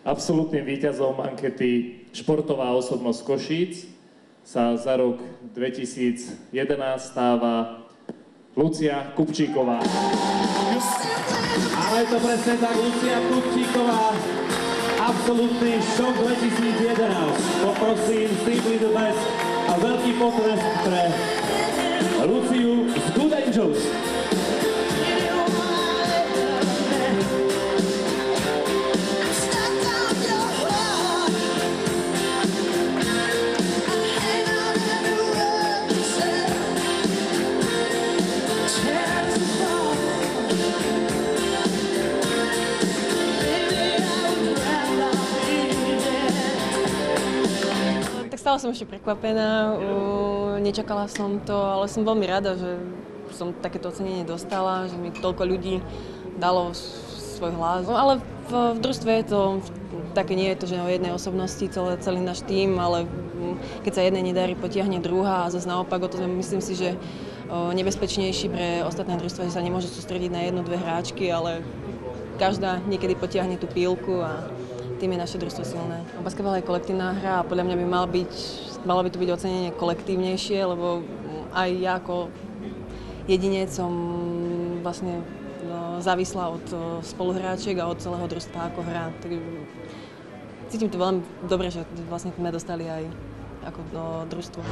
Absolútnym víťazom ankety Športová osobnosť Košíc sa za rok 2011 stáva Lucia Kupčíková. Ale je to presne tak, Lucia Kupčíková, absolútny šok 2011. Poprosím Simply the Best a veľký potlesk pre Luciu z Good Angels. Stala som ešte prekvapená, nečakala som to, ale som veľmi rada, že som takéto ocenenie dostala, že mi toľko ľudí dalo svoj hlas. No, ale v družstve je to také, nie je to, že o jednej osobnosti celý náš tím, ale keď sa jednej nedarí, potiahne druhá a zase naopak, o to myslím si, že nebezpečnejší pre ostatné družstva, že sa nemôže sústrediť na jednu, dve hráčky, ale každá niekedy potiahne tú pílku a tým je naše družstvo silné. Basketbal je kolektívna hra a podľa mňa by malo by to byť ocenenie kolektívnejšie, lebo aj ja ako jedinec som vlastne závislá od spoluhráčiek a od celého družstva ako hra. Tak cítim to veľmi dobre, že vlastne sme dostali aj ako družstvo.